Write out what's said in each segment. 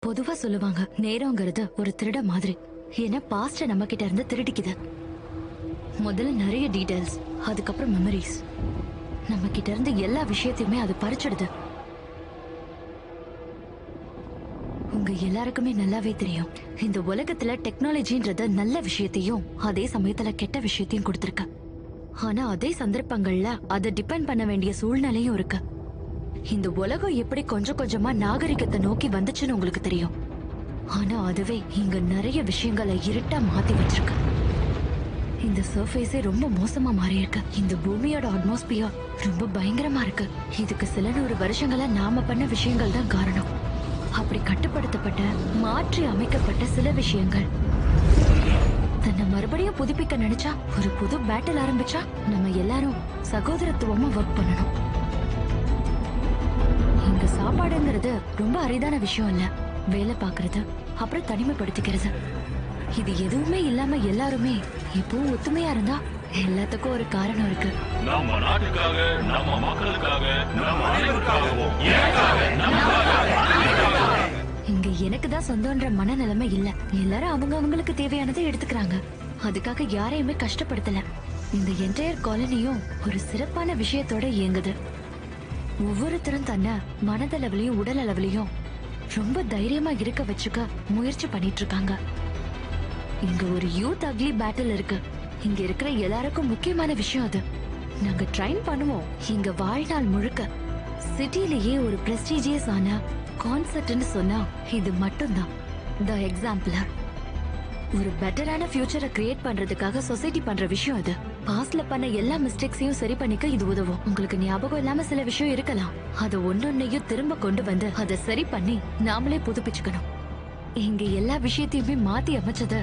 பொதுவா சொல்லுவாங்க நேரம்ங்கிறது ஒரு திருட மாதிரி. ஏன்னா பாஸ்ட நம்ம கிட்ட இருந்து திருடிக்குது. முதல்ல நிறைய டீடைல்ஸ், அதுக்கப்புறம் மெமரிஸ். நம்ம கிட்ட இருந்து எல்லா விஷயத்தையுமே அது பறிச்சிடுது. உங்க எல்லாருக்குமே நல்லாவே தெரியும், இந்த உலகத்துல டெக்னாலஜின்றது நல்ல விஷயத்தையும் அதே சமயத்துல கெட்ட விஷயத்தையும் கொடுத்திருக்கு. ஆனா அதே சந்தர்ப்பங்கள்ல அதை டிபெண்ட் பண்ண வேண்டிய சூழ்நிலையும் இருக்கு. இந்த உலகம் எப்படி கொஞ்சம் கொஞ்சமா நாகரிகத்தை நோக்கி வந்துச்சுன்னு உங்களுக்கு தெரியும். ஆனா அதுவே இங்க நிறைய விஷயங்களை இருட்டா மாத்தி வச்சிருக்கு. இந்த சர்ஃபேஸே ரொம்ப மோசமா மாறி இருக்கு. இந்த பூமியோட அட்மாஸ்பியர் ரொம்ப பயங்கரமா இருக்கு. இதுக்கு சில 100 வருஷங்களா நாம பண்ண விஷயங்கள் தான் காரணம். அப்படி கட்டுப்படுத்தப்பட்ட மாற்றி அமைக்கப்பட்ட சில விஷயங்கள் தன்னை மறுபடியும் புதுப்பிக்க நினைச்சா, ஒரு புது பேட்டில் ஆரம்பிச்சா நம்ம எல்லாரும் சகோதரத்துவமா ஒர்க் பண்ணணும். இங்க சாப்பாடுங்கிறது ரொம்ப அரிதான விஷயம் இல்ல. வேலை பாக்குறது, அப்புறம் தனிமைப்படுத்திக்கிறது, இது எதுவுமே இல்லாம எல்லாருமே எப்பவும் ஒத்துமையா இருந்தா எல்லாத்துக்கும் ஒரு காரணம் இருக்கு. நம்ம நாட்டுக்காக, நம்ம மக்களுக்காக, நம்ம அனைவருக்காகவும், இங்க எனக்கு தான் சொந்தம்ன்ற மனநிலைமை இல்ல. எல்லாரும் அவங்களுக்கு தேவையானதை எடுத்துக்கிறாங்க. அதுக்காக யாரையுமே கஷ்டப்படுத்தல. இந்த என்டையர் காலனியும் ஒரு சிறப்பான விஷயத்தோட இயங்குது. ஒவ்வொருத்தரும் தன்னை மனதளவிலையும் உடல் அளவிலையும் ரொம்ப தைரியமா இருக்க வச்சுக்க முயற்சி பண்ணிட்டு இருக்காங்க. இங்க ஒரு யூத் அக்லி பேட்டில் இருக்கு. இங்க இருக்கிற எல்லாருக்கும் முக்கியமான விஷயம் அது. நாங்க ட்ரைன் பண்ணுவோம். இங்க வாழ்நாள் முழுக்க சிட்டிலேயே ஒரு பிரஸ்டீஜியஸ் ஆன கான்செப்ட்னு சொன்னா இது மட்டும்தான். த எக்ஸாம்பிளர். ஒரு பெட்டரான ஃபியூச்சரை கிரியேட் பண்றதுக்காக சொசைட்டி பண்ற விஷயம் அது. பாஸ்ட்ல பண்ண எல்லா மிஸ்டேக்ஸையும் சரி பண்ணிக்க இது உதவும். உங்களுக்கு ஞாபகம் இல்லாம சில விஷயம் இருக்கலாம். அதை ஒன்னொன்னையும் திரும்ப கொண்டு வந்து அதை சரி பண்ணி நாமளே புதுப்பிச்சுக்கணும். இங்க எல்லா விஷயத்தையுமே மாத்தி அமைச்சது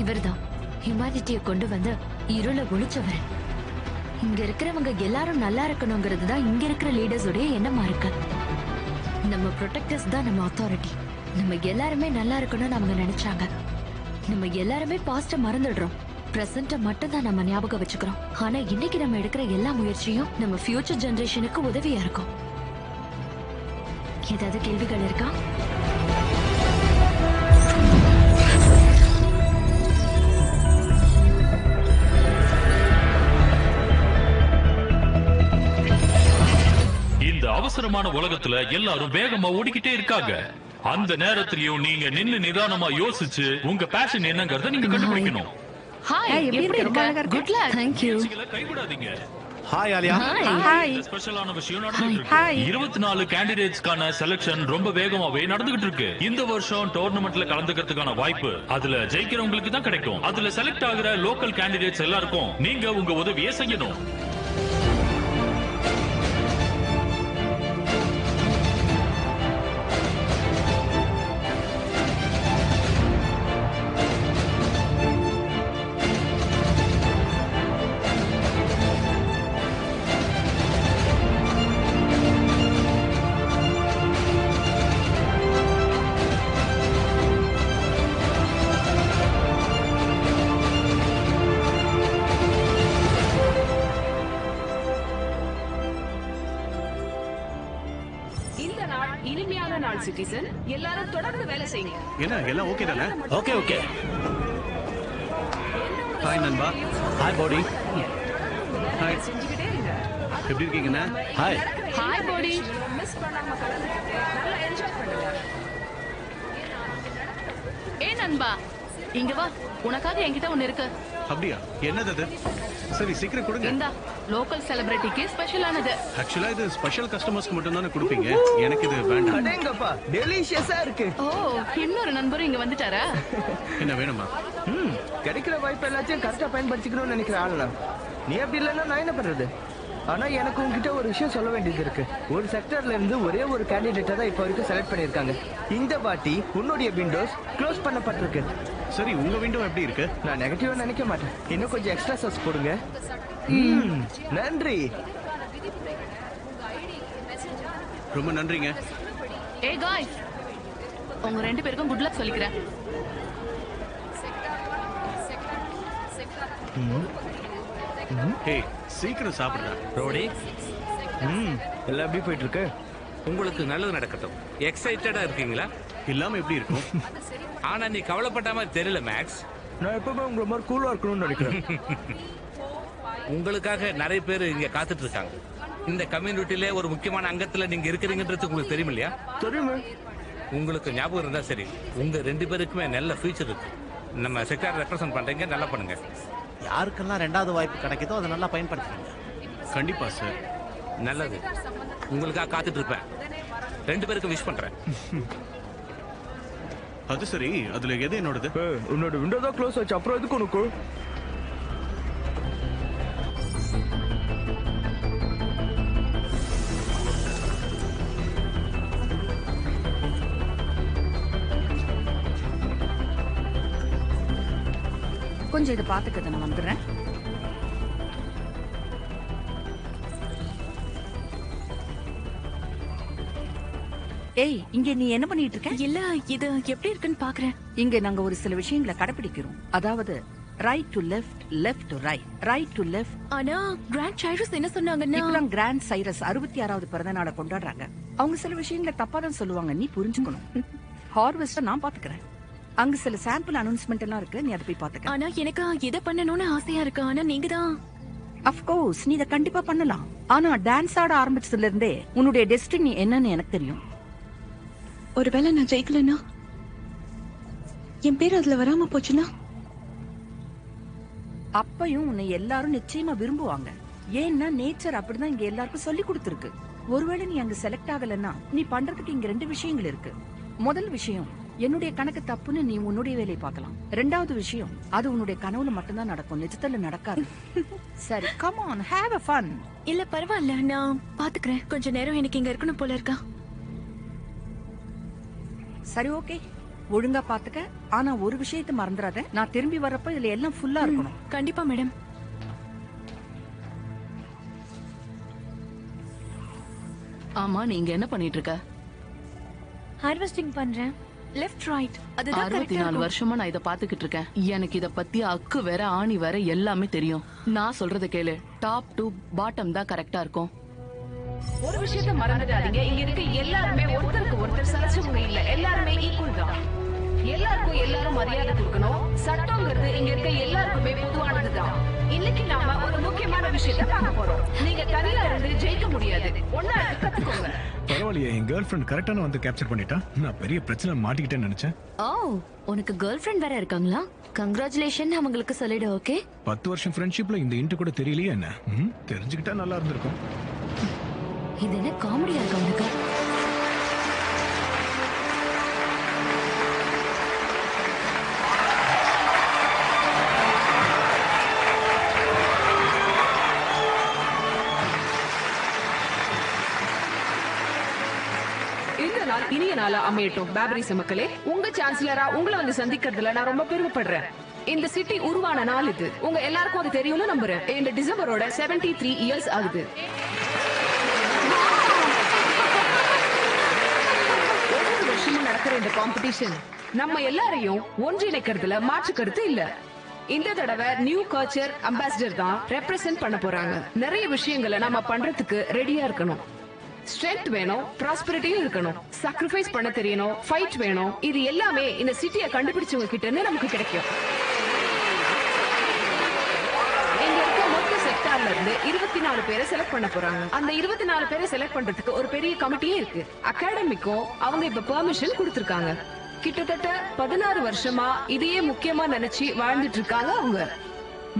இவர்தான். ஹியூமானிட்டியை கொண்டு வந்து இருளை ஒழிச்சவர். இங்க இருக்கிறவங்க எல்லாரும் நல்லா இருக்கணுங்கிறது தான் இங்க இருக்கிற லீடர்ஸோடைய எண்ணமா இருக்கு. நம்ம ப்ரொடெக்டர்ஸ் தான் நம்ம அத்தாரிட்டி. நம்ம எல்லாருமே நல்லா இருக்கணும்னு அவங்க நினைச்சாங்க. நம்ம எல்லாருமே பாஸ்ட மறந்துடுறோம். பிரசன்ட மட்டும் தான் நம்ம ஞாபகம் வச்சுக்கிறோம். ஆனா இன்னைக்கு நம்ம எடுக்கிற எல்லா முயற்சியும் நம்ம ஃபியூச்சர் ஜெனரேஷனுக்கு உதவியா இருக்கும். ஏதாவது கேள்விகள் இருக்கா? இந்த அவசரமான உலகத்துல எல்லாரும் வேகமா ஓடிக்கிட்டே இருக்காங்க. அந்த நேரத்திலயும் நீங்க நின்னு நிதானமா யோசிச்சு உங்க பேஷன் என்னங்கறத நீங்க கண்டுபிடிக்கணும். ஹாய், எப்படி இருக்க? Good luck. Thank you. கைவிடாதீங்க. ஹாய் ஆலியா. ஹாய். ஸ்பெஷலான விஷயம் நடந்துட்டு இருக்கு. 24 கேண்டிடேட்ஸ்க்கான செலக்ஷன் ரொம்ப வேகமாவே நடந்துகிட்டு இருக்கு. இந்த வருஷம் டோர்னமெண்ட்ல கலந்துக்கிறதுக்கான வாய்ப்பு அதுல ஜெயிக்கிறவங்களுக்கு தான் கிடைக்கும். அதுல செலக்ட் ஆகுற லோக்கல் கேண்டிடேட்ஸ் எல்லாருக்கும் நீங்க உங்க உதவியை செய்யணும். இனிமையான நாள் சிட்டிசன். எல்லாரும் தொடர்ந்து வேலை செய்யுங்க. என்ன எல்லாம் ஓகே தானே? Okay okay. ஹாய் நண்பா. ஹாய் பாடி. ஹாய். செஞ்சுக்கிட்டே இருங்க. எப்படி இருக்கீங்கண்ணா? ஹாய். ஹாய் பாடி. மிஸ் பண்ணாம கலந்துக்கிட்டு நல்லா என்ஜாய் பண்ணுங்க. ஏ நண்பா, இங்க வா. உனக்காக என்கிட்ட ஒண்ணு இருக்கு. அப்படியா? என்னது அது? சரி சீக்கிரம் கொடுங்க. இந்தா, லோக்கல் செலிபிரிட்டிக்கு ஸ்பெஷலானது. ஆக்சுவலா இது ஸ்பெஷல் கஸ்டமர்ஸ்க்கு மட்டும் தானே கொடுப்பீங்க. எனக்கு இது வேண்டாம். அடேங்கப்பா, டெலிஷியஸா இருக்கு. ஓ, இன்னொரு நண்பரும் இங்க வந்துட்டாரா? என்ன வேணுமா? கிடைக்கிற வாய்ப்பு எல்லாத்தையும் கரெக்டா பயன்படுத்திக்கணும்னு நினைக்கிற ஆளுனா நீ அப்படி இல்லைன்னா நான் என்ன பண்றது? ஆனா எனக்கு உங்ககிட்ட ஒரு விஷயம் சொல்ல வேண்டியது இருக்கு. ஒரு செக்டர்ல இருந்து ஒரே ஒரு கேண்டிடேட்டை தான் இப்போ வரைக்கும் செலக்ட் பண்ணிருக்காங்க. இந்த வாட்டி உன்னுடைய விண்டோஸ் க்ளோஸ் பண்ணப்பட்டிருக்கு. சரி, உங்க விண்டோ எப்படி இருக்கு? நான் நெகட்டிவா நினைக்க மாட்டேன். இன்னும் கொஞ்சம் எக்ஸ்ட்ரா சஸ் போடுங்க. நன்றி. ரொம்ப நன்றிங்க. ஏ காய்ஸ், உங்க 2 பேருக்கும் குட் லக் சொல்லிக்கிறேன். ஹே, சீக்கிரம் சாப்பிடுறா. ரோடி, எல்லாம் எப்படி போயிட்டு இருக்கு? உங்களுக்கு நல்லது நடக்கட்டும். எக்ஸைட்டடா இருக்கீங்களா? இல்லாம எப்படி இருக்கும்? ஆனா நீ கவலைப்பட்ட மாதிரி தெரியல மேக்ஸ். நான் எப்பவுமே உங்களை மாதிரி கூலா இருக்கணும்னு நினைக்கிறேன். உங்களுக்காக நிறைய பேர் இங்க காத்துட்டு இருக்காங்க. இந்த கம்யூனிட்டில ஒரு முக்கியமான அங்கத்துல நீங்க இருக்கிறீங்கன்றது உங்களுக்கு தெரியும் இல்லையா? தெரியுமே. உங்களுக்கு ஞாபகம் இருந்தா சரி, உங்க 2 பேருக்குமே நல்ல ஃபியூச்சர் இருக்கு. நம்ம செக்டார் ரெப்ரசன்ட் பண்றீங்க, நல்லா பண்ணுங்க. யாருக்கெல்லாம் 2வது வாய்ப்பு கிடைக்குதோ அதை நல்லா பயன்படுத்துங்க. கண்டிப்பா சார். நல்லது. உங்களுக்காக காத்துட்டு இருப்பேன். 2 பேருக்கு விஷ் பண்றேன். அது சரி, அதுல எது என்னோடது? உன்னோட விண்டோ தான் க்ளோஸ் ஆச்சு, அப்புறம் எதுக்கு உனக்கு? கொஞ்சம் இதை பாத்துக்கிட்டு நான் வந்துடுறேன். ஏய், இங்க நீ என்ன பண்ணிட்டு இருக்க? இல்ல, இது எப்படி இருக்குன்னு பாக்குறேன். இங்க நாங்க ஒரு சில விஷயங்களை கடைபிடிக்கிறோம். அதாவது right to left, left to right, right to left. ஆனா கிராண்ட் சைரஸ் என்ன சொன்னாங்கன்னா, இப்பதான் கிராண்ட் சைரஸ் 66வது பிறந்த நாளை கொண்டாடுறாங்க. அவங்க சில விஷயங்களை தப்பா தான் சொல்லுவாங்க, நீ புரிஞ்சுக்கணும். ஹார்வெஸ்ட நான் பாத்துக்கிறேன். அங்க சில சாம்பிள் அனௌன்ஸ்மெண்ட் எல்லாம் இருக்கு, நீ அதை போய் பாத்துக்க. ஆனா எனக்கு இதை பண்ணணும்னு ஆசையா இருக்கு. ஆனா நீங்க தான். அஃப்கோர்ஸ் நீ இதை கண்டிப்பா பண்ணலாம். ஆனா டான்ஸ் ஆட ஆரம்பிச்சதுல இருந்தே உன்னுடைய டெஸ்டினி என்னன்னு எனக்கு தெரியும். ஒருவேளை நான் ஜெயிக்கலன்னா, என் பேர் அதுல வராம போச்சுன்னா, அப்பையும் உன்னை எல்லாரும் நிச்சயமா விரும்புவாங்க. ஏன்னா நேச்சர் அப்படிதான் இங்க எல்லாருக்கும் சொல்லி கொடுத்துருக்கு. ஒருவேளை நீ அங்க செலக்ட் ஆகலன்னா நீ பண்றதுக்கு இங்க 2 விஷயங்கள் இருக்கு. முதல் விஷயம், என்னுடைய கணக்கு தப்புன்னு நீ உன்னுடைய வேலையை பார்க்கலாம். 2வது விஷயம், அது உன்னுடைய கனவுல மட்டும்தான் நடக்கும், நிஜத்துல நடக்காது. சரி, come on, have a fun. இல்ல பரவாயில்ல, நான் பாத்துக்கிறேன். கொஞ்ச நேரம் எனக்கு இங்க இருக்கணும் போல இருக்கா. சரி, ஓகே, ஒழுங்கா பாத்துக்க. ஆனா ஒரு விஷயத்தை மறந்துடாத, நான் திரும்பி வரப்ப இதுல எல்லாம் ஃபுல்லா இருக்கணும். கண்டிப்பா மேடம். ஆமா, நீங்க என்ன பண்ணிட்டு இருக்க? ஹார்வெஸ்டிங் பண்றேன். லெஃப்ட் ரைட், அதுதான் 64 வருஷமா நான் இத பாத்துக்கிட்டு இருக்கேன். எனக்கு இத பத்தி அக்கு வேற ஆணி வேற எல்லாமே தெரியும். நான் சொல்றத கேளு, டாப் டு பாட்டம் தான் கரெக்டா இருக்கும். ஒரு விஷயத்தை மறந்துடாதீங்க, இங்க இருக்க எல்லாருமே ஒருத்தருக்கு ஒருத்தர் சலச்சவங்க இல்ல, எல்லாருமே ஈக்குவல் தான். எல்லாருக்கும் எல்லாரும் மரியாதை கொடுக்கணும். சட்டம்ங்கிறது இங்க இருக்க எல்லாருக்குமே பொதுவானதுதான். இன்னைக்கு நாம ஒரு முக்கியமான விஷயத்தை பார்க்க போறோம். நீங்க தனியா இருந்து ஜெயிக்க முடியாது, ஒன்னா கத்துக்கோங்க. பரவாயில்லையே, என் கேர்ள் ஃப்ரெண்ட் கரெக்டான வந்து கேப்சர் பண்ணிட்டா. நான் பெரிய பிரச்சனை மாட்டிக்கிட்டேன்னு நினைச்சேன். ஓ, உனக்கு கேர்ள் ஃப்ரெண்ட் வேற இருக்காங்களா? கங்க்ராச்சுலேஷன் அவங்களுக்கு சொல்லிடு. ஓகே, 10 வருஷம் ஃப்ரெண்ட்ஷிப்ல இந்த இன்ட் கூட தெரியலையே என்ன? தெரிஞ்சுக்கிட்டா நல்லா இருந்திருக்கும். இது என்ன காமெடியா இருக்கு உனக்கு? இந்த நாள் இனிய நாளா அமையட்டும். பேபரிஸ் மக்களே, உங்க சான்சலரா உங்களை வந்து சந்திக்கிறதுல நான் ரொம்ப பெருமைப்படுறேன். இந்த சிட்டி உருவான நாள் இது. உங்க எல்லாருக்கும் அது தெரியும்னு நம்புறேன். இந்த டிசம்பரோட 73 இயர்ஸ் ஆகுது. ஒவ்வொரு வருஷமும் நடக்கிற இந்த காம்படிஷன் நம்ம எல்லாரையும் ஒன்றிணைக்கிறதுல மாற்று கருத்து இல்ல. இந்த தடவை நியூ கல்ச்சர் அம்பாசிடர் தான் ரெப்ரசென்ட் பண்ண போறாங்க. நிறைய விஷயங்களை நாம பண்றதுக்கு ரெடியா இருக்கணும். ஸ்ட்ரென்த் வேணும், ப்ராஸ்பரிட்டியும் இருக்கணும், சாக்ரிஃபைஸ் பண்ண தெரியணும், ஃபைட் வேணும். இது எல்லாமே இந்த சிட்டியை கண்டுபிடிச்சவங்க கிட்ட இருந்து நமக்கு கிடைக்கும். இங்க இருக்க மொத்த செக்டார்ல இருந்து 24 பேரை செலக்ட் பண்ண போறாங்க. அந்த 24 பேரை செலக்ட் பண்றதுக்கு ஒரு பெரிய கமிட்டியே இருக்கு. அகாடமிக்கும் அவங்க இப்ப பெர்மிஷன் கொடுத்திருக்காங்க. கிட்டத்தட்ட 16 வருஷமா இதையே முக்கியமா நினைச்சு வாழ்ந்துட்டு இருக்காங்க அவங்க.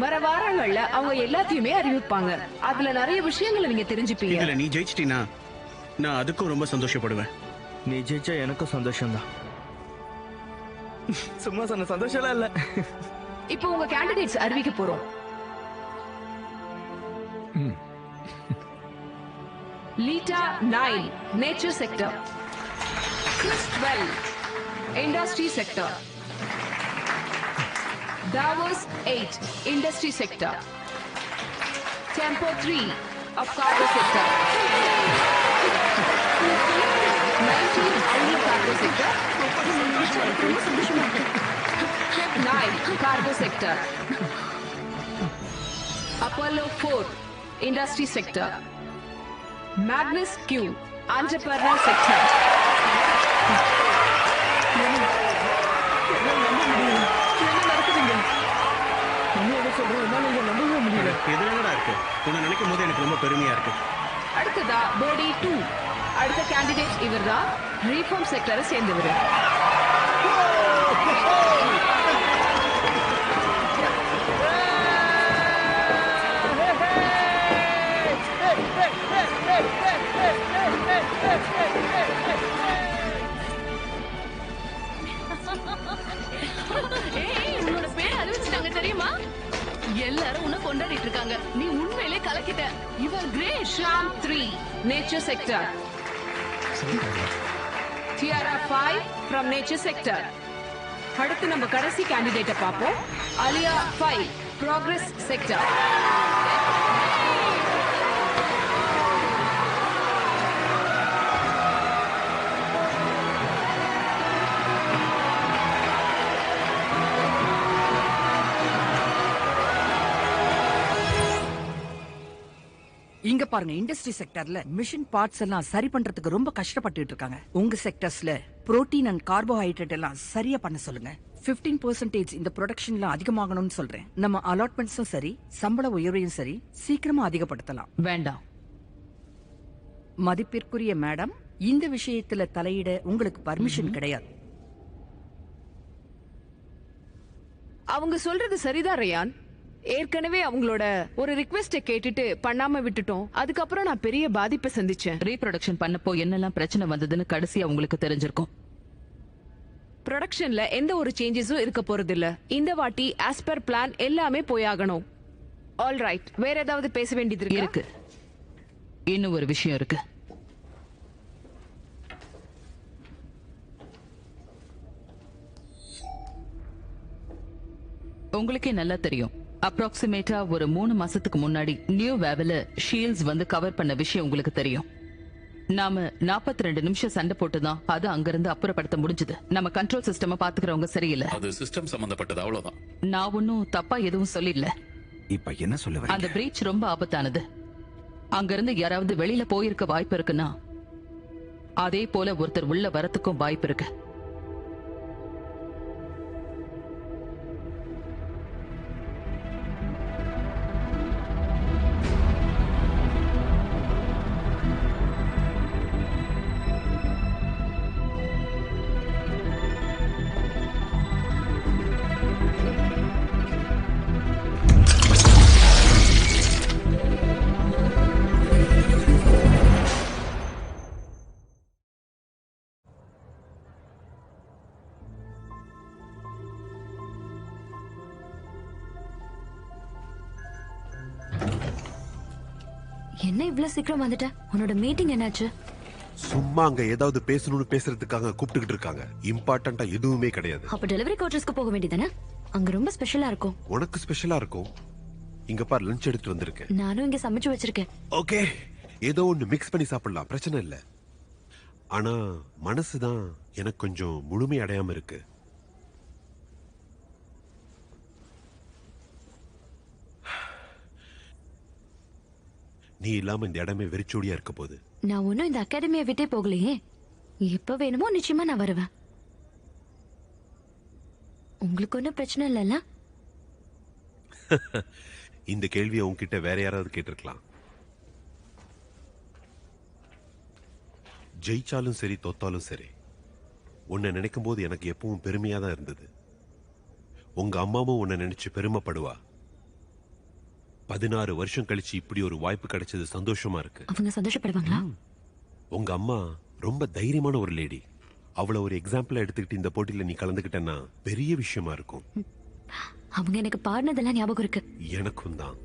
வர வாரங்கள்ல அவங்க எல்லாத்தையுமே அறிவிப்பாங்க. அதுல நிறைய விஷயங்களை நீங்க தெரிஞ்சுப்பீங்க. இதுல நீ ஜெயிச்சிட்டீனா நான் அதுக்கும் ரொம்ப சந்தோஷப்படுவேன். நீ ஜெயிச்சா எனக்கும் சந்தோஷம் தான். சும்மா சொன்ன சந்தோஷம்லாம் இல்ல. இப்போ உங்க கேண்டிடேட்ஸ் அறிவிக்க போறோம். லீட்டா 9 nature sector, Chris 12 industry sector, Davos 8 industry sector, Tempo 3 of cargo sector, 19 only cargo sector, Trip 9 cargo sector, Apollo 4 industry sector, Magnus Q entrepreneur sector, இதுல என்னடா இருக்கு? உன்னை நினைக்கும் போது எனக்கு ரொம்ப பெருமையா இருக்கு. அடுத்ததா போடி 2. அடுத்த கேண்டிடேட் இவர்தான். ரீஃபார்ம் செக்டரை சேர்ந்தவர். உன்னோட பேர் அறிவிச்சிட்டாங்க தெரியுமா? எல்லாரும் உன்னை கொண்டாடிட்டு இருக்காங்க. நீ உண்மையிலே கலக்கிட்ட. You are great. Shyam 3 nature sector. Tiara 5 from nature sector. அடுத்து நம்ம கடைசி கேண்டிடேட்டை பார்ப்போம். Alia 5 progress sector. இங்க பாருங்க, இண்டஸ்ட்ரி செக்டர்ல மிஷின் பார்ட்ஸ் எல்லாம் சரி பண்றதுக்கு ரொம்ப கஷ்டப்பட்டுட்டு இருக்காங்க. உங்க செக்டர்ஸ்ல புரோட்டீன் அண்ட் கார்போஹைட்ரேட் எல்லாம் சரியா பண்ண சொல்லுங்க. 15% இந்த ப்ரொடக்ஷன்ல அதிகமாகணும்னு சொல்றேன். நம்ம அலாட்மெண்ட்ஸும் சரி, சம்பள உயர்வையும் சரி சீக்கிரமா அதிகப்படுத்தலாம். வேண்டாம். மதிப்பிற்குரிய மேடம், இந்த விஷயத்துல தலையிட உங்களுக்கு பர்மிஷன் கிடையாது. அவங்க சொல்றது சரிதான் ரயான். ஏற்கனவே அவங்களோட ஒரு ரிக்வெஸ்ட கேட்டுட்டு பண்ணாம விட்டுட்டோம். அதுக்கப்புறம் நான் பெரிய பாதிப்பை சந்திச்சேன். ரீப்ரொடக்ஷன் பண்ணப்போ என்னெல்லாம் பிரச்சனை வந்ததுன்னு கடைசியா உங்களுக்கு தெரிஞ்சிருக்கும். ப்ரொடக்ஷன்ல எந்த ஒரு சேஞ்சஸும் இருக்க போறது இல்ல. இந்த வாட்டி ஆஸ் பர் பிளான் எல்லாமே போயாகணும். All right. வேற ஏதாவது பேச வேண்டியது இருக்கு. இன்னும் ஒரு விஷயம் இருக்கு. உங்களுக்கே நல்லா தெரியும், அப்ராக்சிமேட்டா ஒரு 3 மாசத்துக்கு முன்னாடி நியூ வேவல ஷீல்ட்ஸ் வந்து கவர் பண்ண விஷயம் உங்களுக்கு தெரியும். நாம 42 நிமிஷம் சண்டை போட்டுதான் அது அங்கிருந்து அப்புறப்படுத்த முடிஞ்சது. நம்ம கண்ட்ரோல் சிஸ்டம் பாத்துக்கிறவங்க சரியில்லை. அது சிஸ்டம் சம்பந்தப்பட்டது, அவ்வளவுதான். நான் ஒன்னும் தப்பா எதுவும் சொல்லிடல. இப்ப என்ன சொல்ல வரீங்க? அந்த பிரீச் ரொம்ப ஆபத்தானது. அங்கிருந்து யாராவது வெளியில போயிருக்க வாய்ப்பு இருக்குன்னா அதே போல ஒருத்தர் உள்ள வரத்துக்கும் வாய்ப்பு இருக்கு. என்ன இவ்வளவு சீக்கிரம் வந்துட்ட? உன்னோட மீட்டிங் என்னாச்சு? சும்மா அங்க ஏதாவது பேசணும்னு பேசுறதுக்காக கூப்பிட்டுக்கிட்டு இருக்காங்க. இம்பார்ட்டன்டா எதுவுமே கிடையாது. அப்ப டெலிவரி குவார்டர்ஸ்க்கு போக வேண்டியதானே? அங்க ரொம்ப ஸ்பெஷலா இருக்கும். உனக்கு ஸ்பெஷலா இருக்கும். இங்க பார், லஞ்ச் எடுத்து வந்திருக்கேன். நானும் இங்க சமைச்சு வச்சிருக்கேன். ஓகே, ஏதோ ஒன்னு மிக்ஸ் பண்ணி சாப்பிடலாம், பிரச்சனை இல்ல. ஆனா மனசுதான் எனக்கு கொஞ்சம் முழுமை அடையாம இருக்கு. நீ இல்லாம இந்த இடமே வெறிச்சோடியா இருக்க போகுது. நான் ஒன்னும் இந்த அகாடமியை விட்டே போகலையே. எப்ப வேணுமோ நிச்சயமா நான் வருவேன். உங்களுக்கு ஒன்னும் பிரச்சனை இல்லைல்ல? இந்த கேள்வியை உன்கிட்ட வேற யாராவது கேட்டிருக்கலாம். ஜெயிச்சாலும் சரி தோத்தாலும் சரி, உன்னை நினைக்கும் போது எனக்கு எப்பவும் பெருமையா தான் இருந்தது. உங்க அம்மாவும் உன்னை நினைச்சு பெருமைப்படுவா. 16 வருஷம் கழிச்சு இப்படி ஒரு வாய்ப்பு கிடைச்சது சந்தோஷமா இருக்கு. அவங்க சந்தோஷப்படுவாங்களா? உங்க அம்மா ரொம்ப தைரியமான ஒரு லேடி. அவளை ஒரு எக்ஸாம்பிளா எடுத்துக்கிட்டு இந்த போட்டியில நீ கலந்துக்கிட்டேன்னா பெரிய விஷயமா இருக்கும். அவங்க எனக்கு பாடினதெல்லாம் ஞாபகம் இருக்கு. எனக்கும் தான்.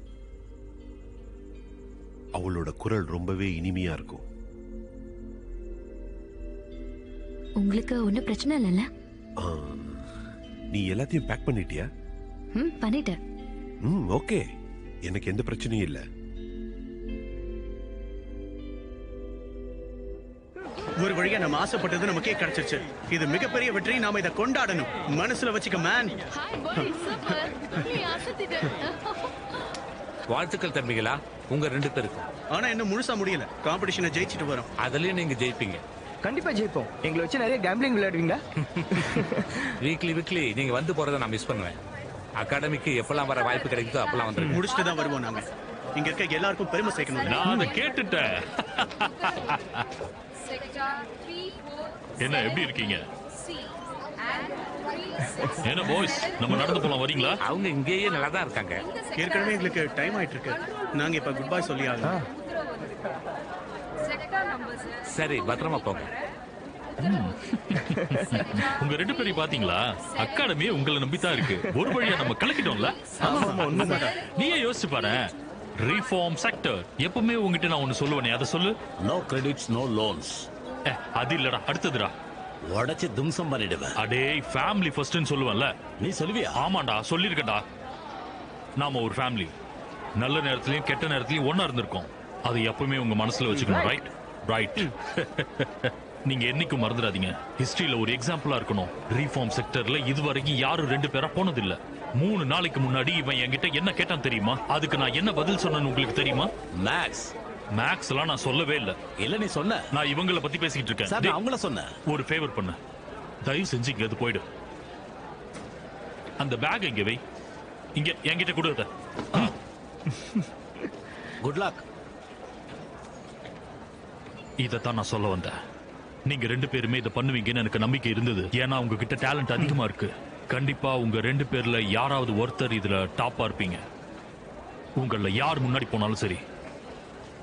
அவளோட குரல் ரொம்பவே இனிமையா இருக்கும். உங்களுக்கு ஒன்னும் பிரச்சனை இல்லைல்ல? நீ எல்லாத்தையும் பேக் பண்ணிட்டியா? பண்ணிட்டேன். ஓகே, எனக்கு எந்த பிரச்சனையும் இல்ல. ஒரு வழியா நம்ம ஆசைப்பட்டது நமக்கே கிடைச்சிருச்சு. இது மிகப்பெரிய வெற்றி. நாம இதை கொண்டாடணும். மனசுல வச்சுக்க மேன். வாழ்த்துக்கள் தம்பிகளா, உங்க 2 பேருக்கும். ஆனா இன்னும் முழுசா முடியல. காம்படிஷனை ஜெயிச்சிட்டு வரோம். அதுலயும் நீங்க ஜெயிப்பீங்க. கண்டிப்பா ஜெயிப்போம். எங்களை வச்சு நிறைய கேம்பிளிங் விளையாடுவீங்களா? வீக்லி நீங்க வந்து போறதை நான் மிஸ் பண்ணுவேன். அகாடமிக்கு எப்பெல்லாம் வர வாய்ப்பு கிடைக்குதோ அப்பெல்லாம் வந்துருங்க. முடிச்சுட்டு தான் வருவோம் நாங்க. இங்க இருக்க எல்லாருக்கும் பெருமை சேர்க்கணும். நான் அதை கேட்டுட்டேன். என்ன எப்படி இருக்கீங்க? என்ன பாய்ஸ், நம்ம நடந்து போலாம், வரீங்களா? அவங்க இங்கேயே நல்லா தான் இருக்காங்க. ஏற்கனவே எங்களுக்கு டைம் ஆயிட்டு இருக்கு. நாங்க இப்ப குட் பை சொல்லி ஆகலாம். சரி, பத்திரமா போங்க. உங்க 2 பேரையும் பாத்தீங்களா? அகாடமி உங்களை நம்பித்தான் இருக்கு. ஒரு வழியா நம்ம கலக்கிட்டோம்ல. நீயே யோசிச்சு பாரு. ரீஃபார்ம் செக்டர் எப்பவுமே உங்ககிட்ட நான் ஒன்னு சொல்லுவேனே, அதை சொல்லு. No credits no loans. அது இல்லடா, அடுத்ததுடா. உடைச்சு தும்சம் பண்ணிடுவேன். அடே ஃபேமிலி ஃபர்ஸ்ட்னு சொல்லுவேன்ல. நீ சொல்லுவியா? ஆமாண்டா, சொல்லிருக்கடா. நாம ஒரு ஃபேமிலி. நல்ல நேரத்திலயும் கெட்ட நேரத்திலயும் ஒண்ணா இருந்திருக்கோம். அது எப்பவுமே உங்க மனசுல வச்சுக்கணும். Right right. நீங்க என்னைக்கும் மறந்துடாதீங்க. ஹிஸ்டரியில ஒரு எக்ஸாம்பிளா இருக்கணும். ரீஃபார்ம் செக்டர்ல இதுவரைக்கும் யாரும் 2 பேரா போனதில்ல. 3 நாளைக்கு முன்னாடி இவன் என்கிட்ட என்ன கேட்டான் தெரியுமா? அதுக்கு நான் என்ன பதில் சொன்னேன்னு உங்களுக்கு தெரியுமா? மேக்ஸ் எல்லாம் நான் சொல்லவே இல்ல. இல்ல நீ சொன்ன. நான் இவங்கள பத்தி பேசிக்கிட்டு இருக்கேன். சார், நான் அவங்கள சொன்னேன். ஒரு ஃபேவர் பண்ணு, தயவு செஞ்சு இங்க அது போயிடு. அந்த பேக் இங்க வை. இங்க என்கிட்ட கொடுத்த. Good luck. இதத்தான் நான் சொல்ல வந்தேன். நீங்க 2 பேருமே இதை பண்ணுவீங்கன்னு எனக்கு நம்பிக்கை இருந்தது. ஏன்னா உங்ககிட்ட டேலண்ட் அதிகமா இருக்கு. கண்டிப்பா உங்க 2 பேர்ல யாராவது ஒருத்தர் இதுல டாப்பா இருப்பீங்க. உங்கள யார் முன்னாடி போனாலும் சரி,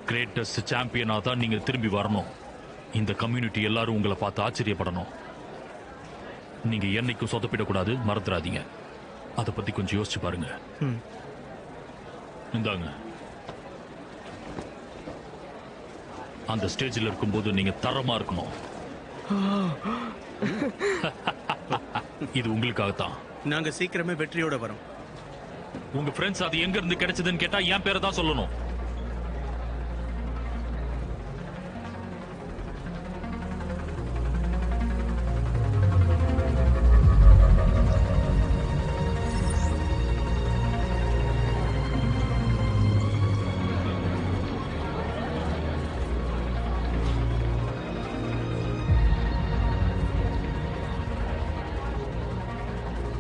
கிரேட்டஸ்ட் சாம்பியனா தான் நீங்க திரும்பி வரணும். இந்த கம்யூனிட்டி எல்லாரும் உங்களை பார்த்து ஆச்சரியப்படணும். நீங்க என்னைக்கும் சொதப்பிடக்கூடாது, மறந்துடாதீங்க. அதை பத்தி கொஞ்சம் யோசிச்சு பாருங்க. இந்தாங்க. அந்த ஸ்டேஜில் இருக்கும்போது நீங்க தரமா இருக்கணும். இது உங்களுக்காகத்தான். நாங்க சீக்கிரமே வெற்றியோட வரோம். உங்க ஃப்ரெண்ட்ஸ் அது எங்க இருந்து கிடைச்சதுன்னு கேட்டா என் பேரை தான் சொல்லணும்.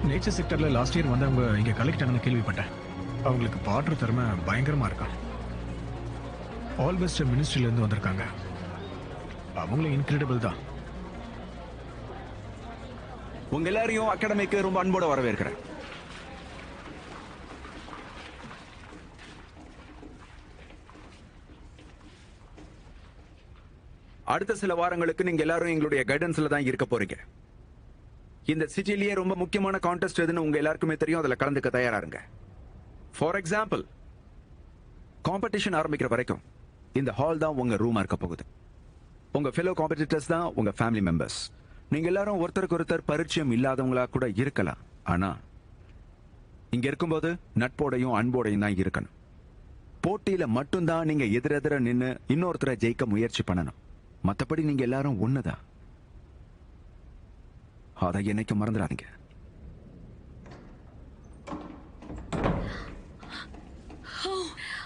நேச்சர் செக்டர்ல லாஸ்ட் இயர் வந்தவங்க இங்க கலெக்ட் ஆனது கேள்விப்பட்டேன். அவங்களுக்கு பாடுற திறமை பயங்கரமா இருக்கா. ஆல் பெஸ்ட் மினிஸ்ட்ரியில இருந்து வந்திருக்காங்க. அவங்களும் இன்கிரெடிபிள் தான். உங்க எல்லாரையும் அகாடமிக்கு ரொம்ப அன்போட வரவேற்கிறேன். அடுத்த சில வாரங்களுக்கு நீங்க எல்லாரும் எங்களுடைய கைடன்ஸ்ல தான் இருக்க போறீங்க. இந்த சிட்டிலேயே ரொம்ப முக்கியமான கான்டெஸ்ட் எதுன்னு உங்க எல்லாருக்குமே தெரியும். அதுல கலந்துக்க தயாரா இருங்க. ஃபார் எக்ஸாம்பிள், காம்படிஷன் ஆரம்பிக்கிற வரைக்கும் இந்த ஹால் தான் உங்க ரூமா இருக்க போகுது. உங்க ஃபெலோ காம்படிட்டர்ஸ் தான் உங்க ஃபேமிலி மெம்பர்ஸ். நீங்க எல்லாரும் ஒருத்தருக்கு ஒருத்தர் பரிச்சயம் இல்லாதவங்களா கூட இருக்கலாம். ஆனா இங்க இருக்கும்போது நட்போடையும் அன்போடையும் தான் இருக்கணும். போட்டியில மட்டும்தான் நீங்க எதிரெதிர நின்னு இன்னொருத்தரை ஜெயிக்க முயற்சி பண்ணணும். மத்தபடி நீங்க எல்லாரும் ஒண்ணுதான். அதை என்னைக்கு மறந்துடாதீங்க.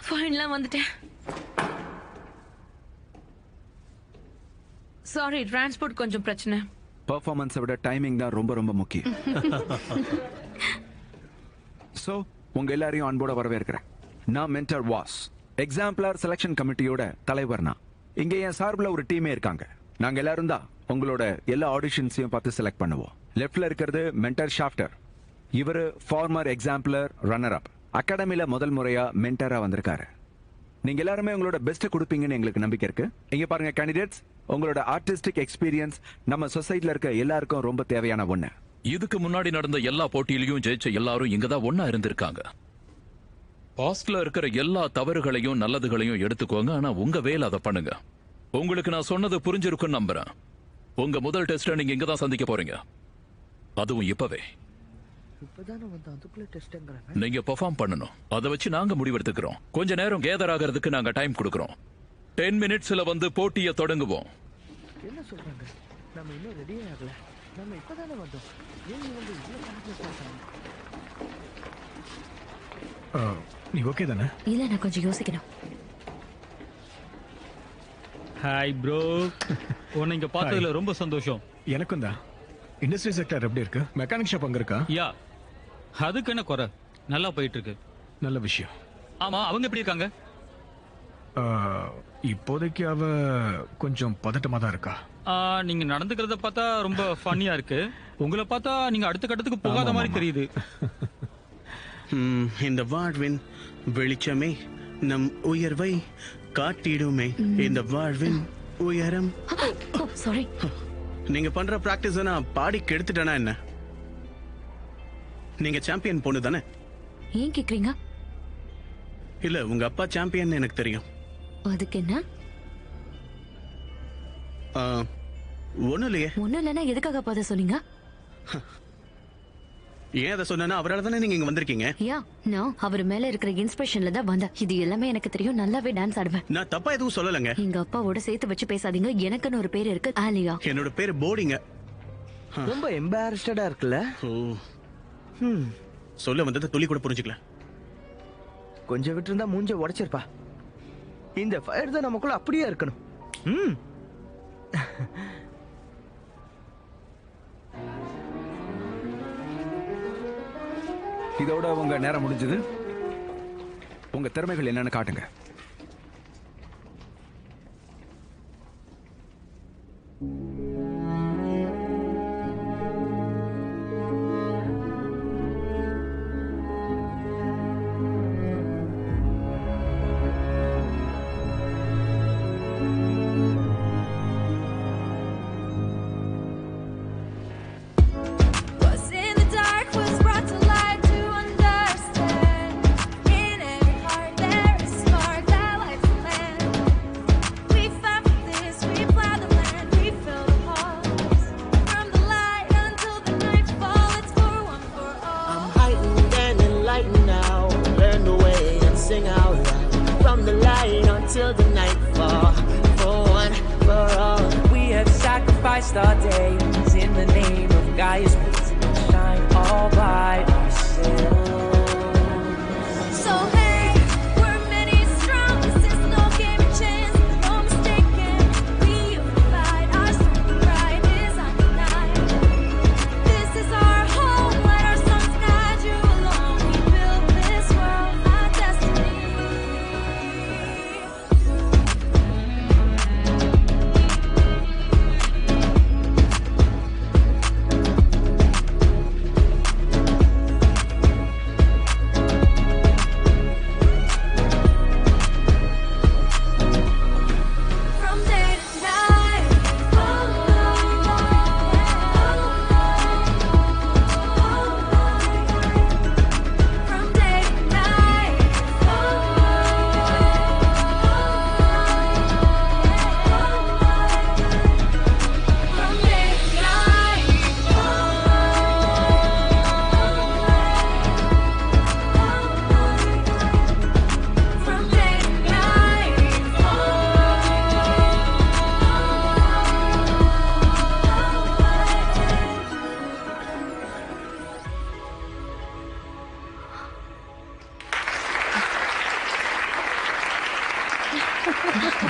ஃபைனலா வந்துட்டேன். சாரி, டிரான்ஸ்போர்ட் கொஞ்சம் பிரச்சனை. பெர்ஃபார்மன்ஸை விட டைமிங் தான் ரொம்ப ரொம்ப முக்கியம். சோ உங்க எல்லாரையும் அன்போட வரவேற்கிறேன். நான் மென்டர் வாஸ், எக்ஸாம்பிளர் செலக்ஷன் கமிட்டியோட தலைவர்னா. இங்க என் சார்பில் ஒரு டீமே இருக்காங்க. நாங்க எல்லாரும் தான் உங்களோட எல்லா ஆடிஷன்ஸையும் பார்த்து செலக்ட் பண்ணுவோம். லெஃப்ட்ல இருக்கிறது மென்டர் ஷாஃப்டர். இவரு ஃபார்மர் எக்ஸாம்பிளர் ரன்னர் அப். அகாடமில முதல் முறையா மென்டரா வந்திருக்காரு. நீங்க எல்லாருமே உங்களோட பெஸ்ட் கொடுப்பீங்கன்னு எங்களுக்கு நம்பிக்கை இருக்கு. இங்க பாருங்க கேண்டிடேட்ஸ், உங்களோட ஆர்டிஸ்டிக் எக்ஸ்பீரியன்ஸ் நம்ம சொசைட்டில இருக்க எல்லாருக்கும் ரொம்ப தேவையான ஒண்ணு. இதுக்கு முன்னாடி நடந்த எல்லா போட்டியிலையும் ஜெயிச்ச எல்லாரும் இங்கதான் ஒன்னா இருந்திருக்காங்க. பாஸ்ட்ல இருக்கிற எல்லா தவறுகளையும் நல்லதுகளையும் எடுத்துக்கோங்க. ஆனா உங்க வேலை அதை பண்ணுங்க. உங்களுக்கு நான் சொன்னது புரிஞ்சிருக்குன்னு நம்புறேன். உங்க முதல் டெஸ்ட நீங்க இங்க தான் சந்திக்க போறீங்க. அதுவும் இப்பவே. நீங்க பெர்ஃபார்ம் பண்ணணும். அதை வச்சு நாங்க முடிவெடுத்துக்கிறோம். கொஞ்ச நேரம் கேதர் ஆகிறதுக்கு நாங்க டைம் கொடுக்கறோம். 10 மினிட்ஸ்ல வந்து போட்டியை தொடங்குவோம். என்ன சொல்றாங்க? நம்ம இன்னும் ரெடியே ஆகல. நம்ம இப்பதானே வந்தோம். ஏன் வந்து இவ்வளவு கான்ஃபிடன்ஸ் நீ ஓகே தானே? இல்ல, நான் கொஞ்சம் யோசிக்கணும். ஹாய் ப்ரோ, உன்னை இங்க பார்த்ததுல ரொம்ப சந்தோஷம். எனக்கும் தான். இண்டஸ்ட்ரி செக்டர் எப்படி இருக்கு? மெக்கானிக் ஷாப் அங்க இருக்கா? யா, அதுக்கு என்ன குறை, நல்லா போயிட்டு இருக்கு. நல்ல விஷயம். ஆமா, அவங்க எப்படி இருக்காங்க? இப்போதைக்கு அவ கொஞ்சம் பதட்டமா தான் இருக்கா. நீங்க நடந்துக்கிறத பார்த்தா ரொம்ப ஃபன்னியா இருக்கு. உங்களை பார்த்தா நீங்க அடுத்த கட்டத்துக்கு போகாத மாதிரி தெரியுது. இந்த வாழ்வின் வெளிச்சமே நம் உயர்வை காட்டிடுமே. இந்த வாழ்வின் உயரம். சாரி. நீங்க பண்ற பிராக்டிஸ் நான் பாடி கெடுத்துட்டேனா என்ன? நீங்க சாம்பியன் பொண்ணு தானே? ஏன் கேக்குறீங்க? இல்ல, உங்க அப்பா சாம்பியன் எனக்கு தெரியும். அதுக்கு என்ன? ஒண்ணும் இல்லையே. ஒண்ணும் இல்லைன்னா எதுக்காக பாத சொன்னீங்க? ஏன் அதை சொன்னா அவரால் தானே நீங்க இங்க வந்திருக்கீங்க. நான் அவர் மேல இருக்கிற இன்ஸ்பிரேஷன்ல தான் வந்தேன். இது எல்லாமே எனக்கு தெரியும். நல்லாவே டான்ஸ் ஆடுவேன். நான் தப்பா எதுவும் சொல்லலங்க. எங்க அப்பாவோட சேர்த்து வச்சு பேசாதீங்க. எனக்குன்னு ஒரு பேர் இருக்கு, ஆலியா. என்னோட பேரு போடிங்க. ரொம்ப எம்பாரஸ்டடா இருக்குல்ல? சொல்ல வந்தது துளி கூட புரிஞ்சுக்கல. கொஞ்சம் விட்டு இருந்தா மூஞ்ச உடைச்சிருப்பா. இந்த ஃபயர் தான் நமக்குள்ள அப்படியே இருக்கணும். இதோட உங்க நேரம் முடிஞ்சது. உங்க திறமைகள் என்னன்னு காட்டுங்க. Till the night fall, for one, for all. We have sacrificed our days in the name of Gaia's peace. Shine all by ourselves. So hey, we're many strong. This is no game of chance, no mistaken. We fight our strength, pride is undenied. This is our home. Let our songs guide you along. We built this world, our destiny.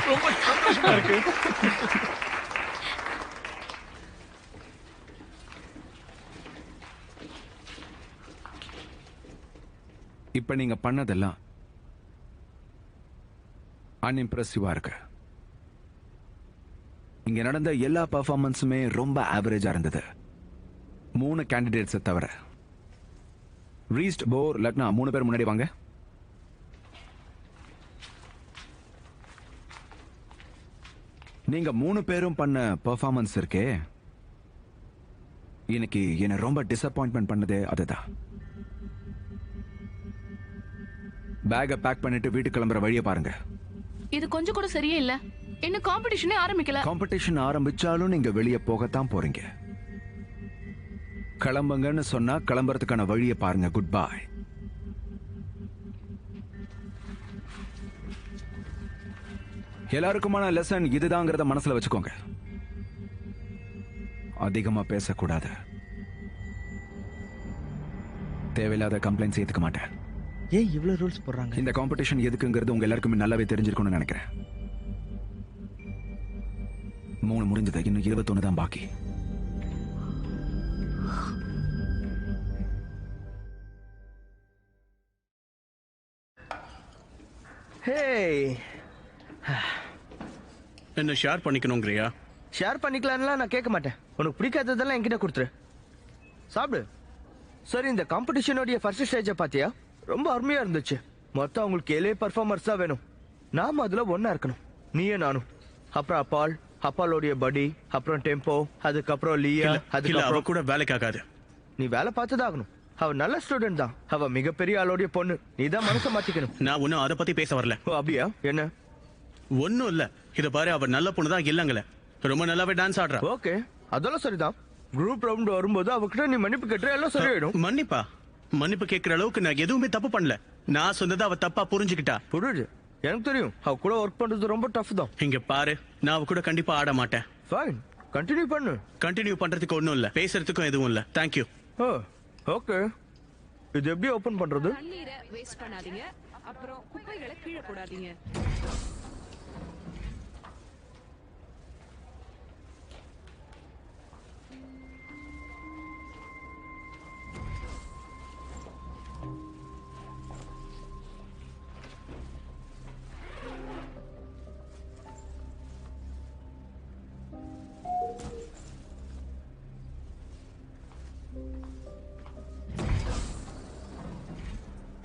ரொம்ப சந்தோஷமா இருக்கு. இப்ப நீங்க பண்ணதெல்லாம் அன்இம்ப்ரெசிவா இருக்கு. இங்க நடந்த எல்லா பெர்ஃபார்மன்ஸுமே ரொம்ப ஆவரேஜா இருந்தது. 3 கேண்டிடேட்ஸ் தவிர. ரீஸ்ட், போர், லக்னா 3 பேர் முன்னாடி வாங்க. நீங்க 3 பேரும் பண்ண பெர்ஃபார்மன்ஸ் இருக்கே, இன்னைக்கு என்ன ரொம்ப டிசப்பாயின்ட்மெண்ட் பண்ணதே அதுதான். பேக்கை பேக் பண்ணிட்டு வீட்டுக்கு கிளம்புற வழியை பாருங்க. இது கொஞ்சம் கூட சரியே இல்ல. இன்னும் காம்படிஷனே ஆரம்பிக்கல. காம்படிஷன் ஆரம்பிச்சாலும் நீங்க வெளியே போகத்தான் போறீங்க. கிளம்புங்கன்னு சொன்னா கிளம்புறதுக்கான வழியை பாருங்க. Goodbye. எல்லாருக்குமான லெசன் இதுதாங்கிறத மனசுல வச்சுக்கோங்க. அதிகமா பேசக்கூடாது. தேவையில்லாத கம்ப்ளைண்ட்ஸ் ஏத்துக்க மாட்டேன். ஏன் இவ்வளவு ரூல்ஸ் போடுறாங்க? இந்த காம்படிஷன் எதுக்குங்கிறது உங்க எல்லாருக்குமே நல்லாவே தெரிஞ்சிருக்கும்னு நினைக்கிறேன். 3 முடிஞ்சது, இன்னும் 21 தான் பாக்கி. ஹேய், என்ன ஷேர் பண்ணிக்கணுங்கிறியா? ஷேர் பண்ணிக்கலாம்லாம் நான் கேட்க மாட்டேன். உனக்கு பிடிக்காததெல்லாம் என்கிட்ட கொடுத்துரு. சாப்பிடு. சரி, இந்த காம்படிஷனோடைய ஃபர்ஸ்ட் ஸ்டேஜை பார்த்தியா? ரொம்ப அருமையா இருந்துச்சு. மொத்தம் அவங்களுக்கு 7 பர்ஃபார்மர்ஸ் தான் வேணும். நாம அதுல ஒண்ணா இருக்கணும், நீயே நானும். அப்புறம் அப்பாலோடைய படி, அப்புறம் டெம்போ, அதுக்கப்புறம் லியா. அவ கூட வேலைக்கு ஆகாது. நீ வேலை பார்த்துதான் ஆகணும். அவ நல்ல ஸ்டூடெண்ட் தான். அவ மிகப்பெரிய ஆளோடைய பொண்ணு. நீ தான் மனசை மாத்திக்கணும். நான் ஒன்னும் அதை பத்தி பேச வரல. ஓ அப்படியா? என்ன? ஒன்னும் இல்ல. இத பாரு, அவ நல்ல பொண்ணு தான் இல்லங்களே, ரொம்ப நல்லாவே டான்ஸ் ஆடுறா. ஓகே, அதெல்லாம் சரிதான். குரூப் ரவுண்ட் வரும்போது அவகிட்ட நீ மன்னிப்பு கேட்டு எல்லாம் சரியாயிடும். மன்னிப்பா? மன்னிப்பு கேட்கிற அளவுக்கு நான் எதுவுமே தப்பு பண்ணல. நான் சொன்னதை அவ தப்பா புரிஞ்சுக்கிட்டா. புரியுது, எனக்கு தெரியும். அவ கூட ஒர்க் பண்றது ரொம்ப டஃப் தான். இங்க பாரு, நான் அவ கூட கண்டிப்பா ஆட மாட்டேன். ஃபைன், கண்டினியூ பண்ணு. கண்டினியூ பண்றதுக்கு ஒண்ணும் இல்ல, பேசுறதுக்கும் எதுவும் இல்ல. தேங்க்யூ. ஓ ஓகே. இது எப்படி ஓபன் பண்றது? தண்ணீரை வேஸ்ட் பண்ணாதீங்க, அப்புறம் குப்பைகளை கீழே போடாதீங்க.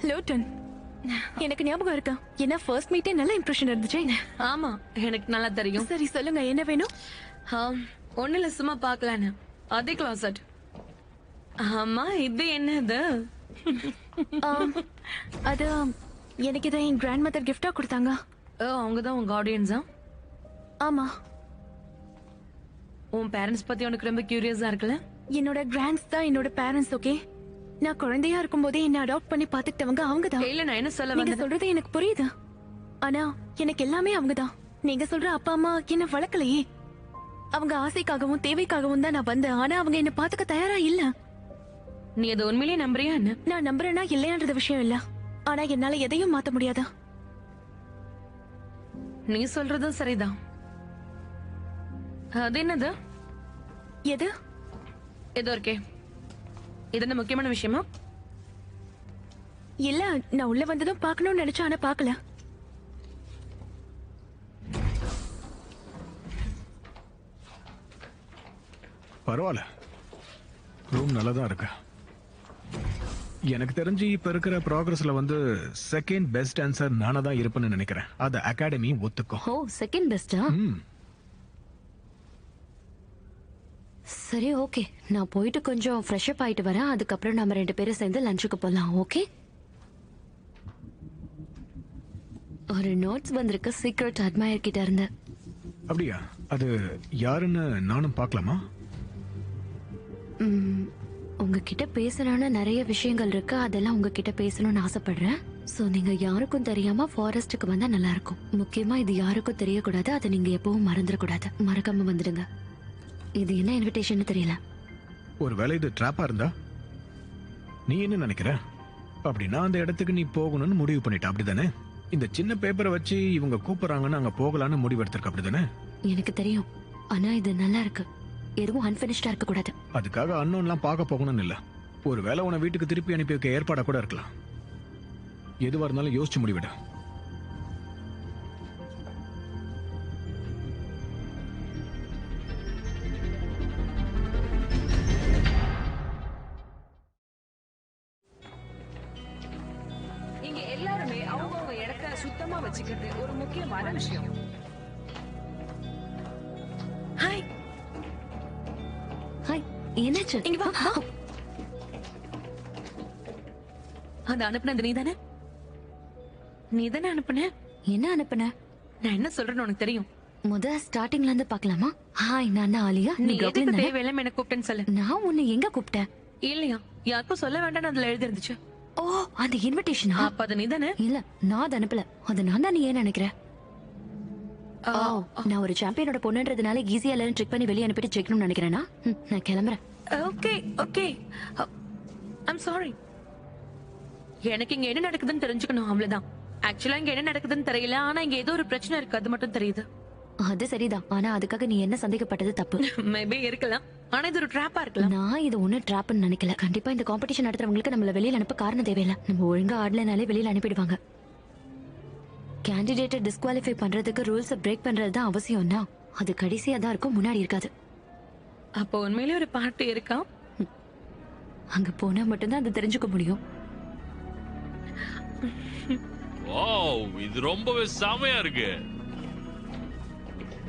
லோட்டன், எனக்கு ஞாபகம் இருக்கா? என்ன ஃபர்ஸ்ட் மீட்டே நல்ல இம்ப்ரெஷன் இருந்துச்சு. ஆமா, எனக்கு நல்லா தெரியும். சரி சொல்லுங்க, என்ன வேணும்? ஒண்ணு இல்ல, சும்மா பாக்கலான்னு. அதே கிளாசட். ஆமா, இது என்னது? அது எனக்கு இதை என் கிராண்ட் மதர் கிஃப்டா கொடுத்தாங்க. அவங்க தான் உங்க ஆடியன்ஸா? ஆமா. உன் பேரண்ட்ஸ் பத்தி உனக்கு ரொம்ப கியூரியஸா இருக்குல்ல? என்னோட கிராண்ட்ஸ் தான் என்னோட பேரண்ட்ஸ். ஓகே, நான் குழந்தையா இருக்கும்போதே என்ன அடாப்ட் பண்ணி பாத்துக்கிட்டவங்க அவங்க தான். இல்ல, நான் என்ன சொல்ல நீங்க சொல்றது எனக்கு புரியுது. ஆனா எனக்கு எல்லாமே அவங்க தான். நீங்க சொல்ற அப்பா அம்மா என்ன வளர்க்கலையே. அவங்க ஆசைக்காகவும் தேவைக்காகவும் தான் நான் வந்தேன். ஆனா அவங்க என்ன பாத்துக்க தயாரா இல்ல. நீ அது உண்மையிலேயே நம்புறியா என்ன? நான் நம்புறேன்னா இல்லையான்றது விஷயம் இல்ல. ஆனா என்னால எதையும் மாத்த முடியாதா? நீ சொல்றதும் சரிதான். அது என்னது? எது? ஏதோ இருக்கே. இது என்ன முக்கியமான விஷயமா? இல்ல, நான் உள்ள வந்ததும் பார்க்கணும்னு நினைச்சேன், ஆனா பார்க்கல. பரவாயில்ல, ரூம் நல்லதா இருக்கு. எனக்கு தெரிஞ்சு இப்ப இருக்கிற ப்ராக்ரஸ்ல வந்து செகண்ட் பெஸ்ட் ஆன்சர் நானா தான் இருப்பேன்னு நினைக்கிறேன். அது அகாடமி ஒத்துக்கும். ஓ, செகண்ட் பெஸ்டா? சரி, ஓகே. நான் போயிட்டு கொஞ்சம் ஃப்ரெஷ் அப் ஆயிட்டு வரேன். அதுக்கப்புறம் நம்ம 2 பேரும் சேர்ந்து லஞ்சுக்கு போலாம். ஓகே? ஒரு நோட்ஸ் வந்திருக்கு, சீக்ரெட் அட்மையர் கிட்ட இருந்து. அப்படியா? அது யாருன்னு நானும் பார்க்கலாமா? உங்ககிட்ட பேசணும்னு நிறைய விஷயங்கள் இருக்கு. அதெல்லாம் உங்ககிட்ட பேசணும்னு ஆசைப்படுறேன். சோ நீங்க யாருக்கும் தெரியாம ஃபாரஸ்ட்டுக்கு வந்தா நல்லா இருக்கும். முக்கியமா இது யாருக்கும் தெரியக்கூடாது. அதை நீங்க எப்பவும் மறந்துடக்கூடாது. மறக்காம வந்துடுங்க. இது என்ன இன்விடேஷன் தெரியல. ஒருவேளை இது ட்ராப்பா இருந்தா நீ என்ன நினைக்கிற? அப்படின்னா அந்த இடத்துக்கு நீ போகணும்னு முடிவு பண்ணிட்ட, அப்படிதானே? இந்த சின்ன பேப்பரை வச்சு இவங்க கூப்பிடுறாங்கன்னு அங்க போகலான்னு முடிவு எடுத்திருக்க, அப்படிதானே? எனக்கு தெரியும், ஆனா இது நல்லா இருக்கு. எதுவும் அன்பினிஷ்டா இருக்க கூடாது. அதுக்காக அன்னோன்லாம் பார்க்க போகணும்னு இல்ல. ஒருவேளை உன வீட்டுக்கு திருப்பி அனுப்பி வைக்க ஏற்பாடா கூட இருக்கலாம். எதுவா இருந்தாலும் யோசிச்சு முடிவிட. இங்க எல்லாருமே அவங்கவங்க இடத்த சுத்தமா வச்சுக்கிறது ஒரு முக்கியமான விஷயம். ஹாய். ஹாய், என்னாச்சு? இங்க வா. அது அனுப்புனது நீதானே? நீதானே அனுப்புன? என்ன அனுப்புன? நான் என்ன சொல்றேன்னு உனக்கு தெரியும். ஸ்டார்டிங்ல இருந்து பார்க்கலாமா? ஹாய், நான் ஆலியா. நீ எதுக்கு தேவையில்லாம என்ன கூப்பிட்டேன்னு சொல்லு. நான் உன்னை எங்க கூப்பிட்டேன்? இல்லையா, யாருக்கும் சொல்ல வேண்டாம்னு அதுல எழுதி இருந்துச்சு. ஓ, அந்த இன்விடேஷனா? அப்ப அது நீதானே? இல்ல, நான் அதை அனுப்பல. அது நான் தான். நீ ஏன் நினைக்கிற? நான் ஒரு சாம்பியனோட பொண்ணுன்றதுனால ஈஸியா எல்லாரும் ட்ரிக் பண்ணி வெளியே அனுப்பிட்டு ஜெயிக்கணும்னு நினைக்கிறேனா? நான் கிளம்புறேன். Okay okay, I'm sorry. எனக்கு இங்க என்ன நடக்குதுன்னு தெரிஞ்சுக்கணும், அவ்வளவுதான். ஆக்சுவலா இங்க என்ன நடக்குதுன்னு தெரியல, ஆனா இங்க ஏதோ ஒரு பிரச்சனை இருக்கு, அது மட்டும் தெரியுது. அது சரிதான், ஆனா அதுக்காக நீ என்ன சந்தேகப்பட்டது தப்பு. மேபி இருக்கலாம், ஆனா இது ஒரு ட்ராப்பா இருக்கலாம். நான் இது ஒண்ணு ட்ராப்னு நினைக்கல. கண்டிப்பா இந்த காம்படிஷன் நடத்துறவங்களுக்கு நம்மள வெளியில அனுப்ப காரணம் தேவையில்லை. நம்ம ஒழுங்கா ஆடலனாலே வெளியில அனுப்பிடுவாங்க. கேண்டிடேட்டை டிஸ்குவாலிஃபை பண்றதுக்கு ரூல்ஸை பிரேக் பண்றது தான் அவசியம்னா அது கடைசியா தான் இருக்கும், முன்னாடி இருக்காது. அப்போ உண்மையிலே ஒரு பார்ட்டி இருக்கா? அங்க போனா மட்டும்தான் அது தெரிஞ்சுக்க முடியும். வாவ், இது ரொம்பவே செமையா இருக்கு.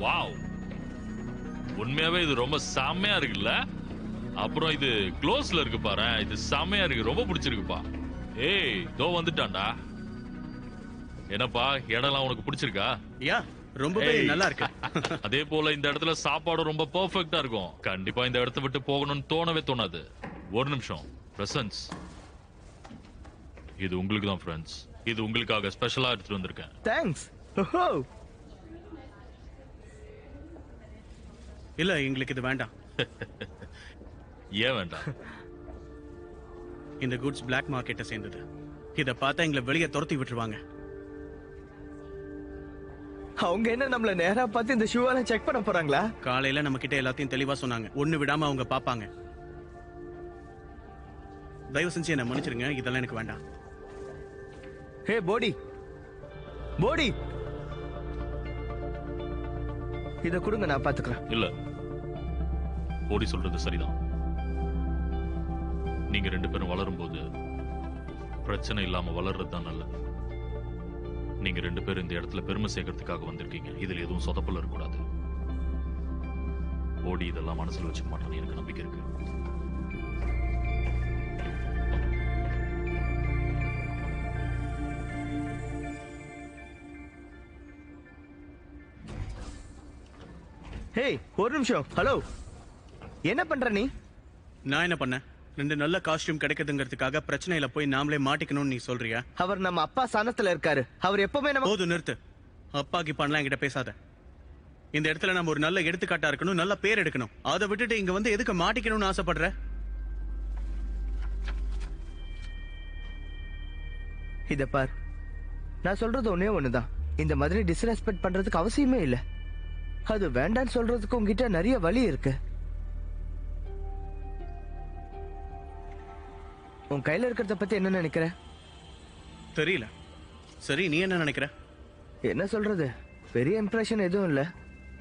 வாவ், உண்மையாவே இது ரொம்ப செமையா இருக்குல்ல. அப்புறம் இது க்ளோஸ்ல இருக்கு பாரு, இது செமையா இருக்கு, ரொம்ப பிடிச்சிருக்குப்பா. ஏய், தோ வந்துட்டான்டா. என்னப்பா, இடம்லாம் உனக்கு பிடிச்சிருக்கா? யா, ரொம்பவே நல்லா இருக்கு. அதே போல இந்த இடத்துல சாப்பாடு ரொம்ப பெர்ஃபெக்ட்டா இருக்கும். கண்டிப்பா இந்த இடத்தை விட்டு போகணும்னு தோணவே தோணாது. ஒரு நிமிஷம், பிரசன்ஸ், இது உங்களுக்கு தான் ஃப்ரெண்ட்ஸ். இது உங்களுக்காக ஸ்பெஷலா எடுத்துட்டு வந்திருக்கேன். தேங்க்ஸ். இல்ல, எங்களுக்கு இது வேண்டாம். ஏன் வேண்டாம்? இந்த குட்ஸ் பிளாக் மார்க்கெட்டை சேர்ந்தது. இத பார்த்தா எங்களை வெளியே துரத்தி விட்டுருவாங்க. அவங்க என்ன நம்மள நேரா பார்த்து இந்த ஷூவெல்லாம் செக் பண்ண போறாங்களா? காலையில நம்ம கிட்ட எல்லாத்தையும் தெளிவா சொன்னாங்க. ஒண்ணு விடாம அவங்க பாப்பாங்க. தயவு செஞ்சு என்ன மன்னிச்சிருங்க, இதெல்லாம் எனக்கு வேண்டாம். ஹே போடி, போடி, இத கொடுங்க, நான் பாத்துக்கிறேன். இல்ல, போடி சொல்றது சரிதான். நீங்க ரெண்டு பேரும் வளரும் போது பிரச்சனை இல்லாம வளர்றது தான் நல்லது. நீங்க ரெண்டு பேரும் இந்த இடத்துல பெருமை சேர்க்கறதுக்காக வந்திருக்கீங்க. இதுல எதுவும் சொதப்பல் இருக்கக்கூடாது. போடி இதெல்லாம் மனசுல வச்சுக்க மாட்டான்னு எனக்கு நம்பிக்கை இருக்கு. ஹே, ஒரு நிமிஷம். ஹலோ, என்ன பண்ற நீ? நான் என்ன பண்ணேன்? ரெண்டு நல்ல காஸ்டியூம் கிடைக்குதுங்கிறதுக்காக பிரச்சனையில போய் நாமளே மாட்டிக்கணும்னு நீ சொல்றியா? அவர் நம்ம அப்பா சாணத்துல இருக்காரு. அவர் எப்பவுமே நம்ம... போது, நிறுத்து. அப்பாக்கு பண்ணலாம் என்கிட்ட பேசாத. இந்த இடத்துல நம்ம ஒரு நல்ல எடுத்துக்காட்டா இருக்கணும், நல்ல பேர் எடுக்கணும். அதை விட்டுட்டு இங்க வந்து எதுக்கு மாட்டிக்கணும்னு ஆசைப்படுற? இத பார், நான் சொல்றது ஒன்னே ஒண்ணுதான். இந்த மாதிரி டிஸ்ரெஸ்பெக்ட் பண்றதுக்கு அவசியமே இல்ல. அது வேண்டான்னு சொல்றதுக்கு உங்ககிட்ட நிறைய வழி இருக்கு. உன் கையில இருக்கிறத பத்தி என்ன நினைக்கிற? தெரியல. சரி, நீ என்ன நினைக்கிற? என்ன சொல்றது, பெரிய இம்ப்ரெஷன் எதுவும் இல்ல.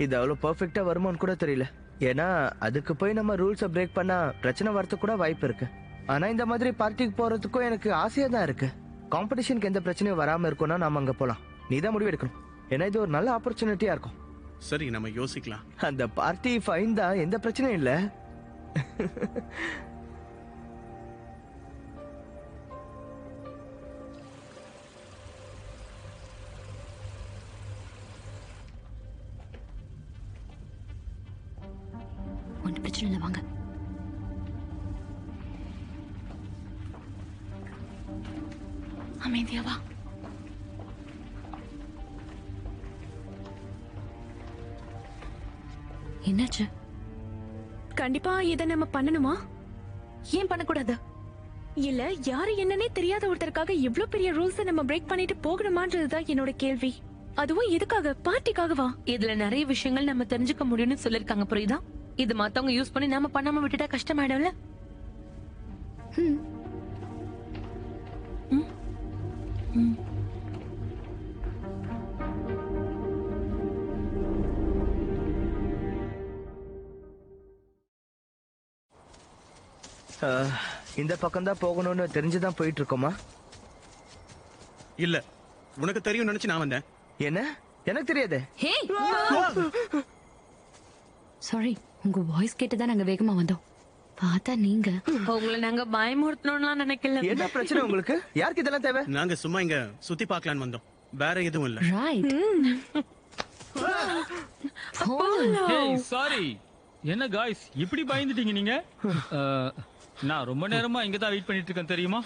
இது அவ்வளவு பெர்ஃபெக்ட்டா வருமானு கூட தெரியல. ஏன்னா அதுக்கு போய் நம்ம ரூல்ஸை பிரேக் பண்ணா பிரச்சனை வரதுக்கு கூட வாய்ப்பு இருக்கு. ஆனா இந்த மாதிரி பார்ட்டிக்கு போறதுக்கும் எனக்கு ஆசையா தான் இருக்கு. காம்படிஷனுக்கு எந்த பிரச்சனையும் வராம இருக்கும்னா நாம அங்க போலாம். நீ தான் முடிவு எடுக்கணும். ஏன்னா இது ஒரு நல்ல ஆப்பர்ச்சுனிட்டியா இருக்கும். சரி, நம்ம யோசிக்கலாம். அந்த பார்ட்டி ஃபைன் தான், எந்த பிரச்சனையும் இல்ல. ஒன்றும் பிரச்சனை இல்லை, வாங்க. அமைதியா வா. என்னாச்சு? கண்டிப்பா இதை நம்ம பண்ணணுமா? ஏன் பண்ணக்கூடாது? இல்ல, யாரு என்னன்னே தெரியாத ஒருத்தருக்காக இவ்ளோ பெரிய ரூல்ஸ் நம்ம பிரேக் பண்ணிட்டு போகணுமான்றதுதான் என்னோட கேள்வி. அதுவும் எதுக்காக? பார்ட்டிக்காகவா? இதுல நிறைய விஷயங்கள் நம்ம தெரிஞ்சுக்க முடியும்னு சொல்லிருக்காங்க, புரியுதா? இது மத்தவங்க யூஸ் பண்ணி நாம பண்ணாம விட்டுட்டா கஷ்டமாயிடும்ல. இந்த பக்கம் தான் போகணும்னு தெரிஞ்சுதான் போயிட்டு இருக்கோமா? இல்ல, உனக்கு தெரியும் நினைச்சு நான் வந்தேன். என்ன? எனக்கு தெரியாது. சாரி, உங்க வாய்ஸ் கேட்டுதான் நாங்க வேகமா வந்தோம். பார்த்தா நீங்க. உங்களை நாங்க பயமுறுத்தணும்லாம் நினைக்கல. என்ன பிரச்சனை உங்களுக்கு? யாருக்கு இதெல்லாம் தேவை? நாங்க சும்மா இங்க சுத்தி பார்க்கலான்னு வந்தோம், வேற எதுவும் இல்ல. ரைட். சாரி. என்ன காய்ஸ், இப்படி பயந்துட்டீங்க நீங்க? நான் ரொம்ப நேரமா இங்க தான் வெயிட் பண்ணிட்டு இருக்கேன், தெரியுமா?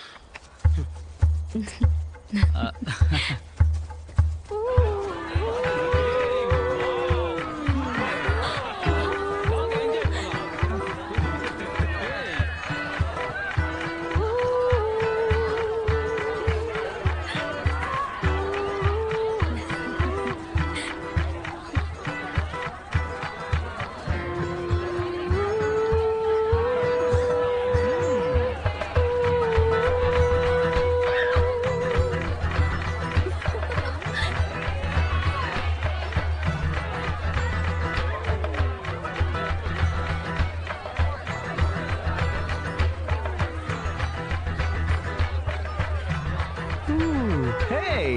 Hey!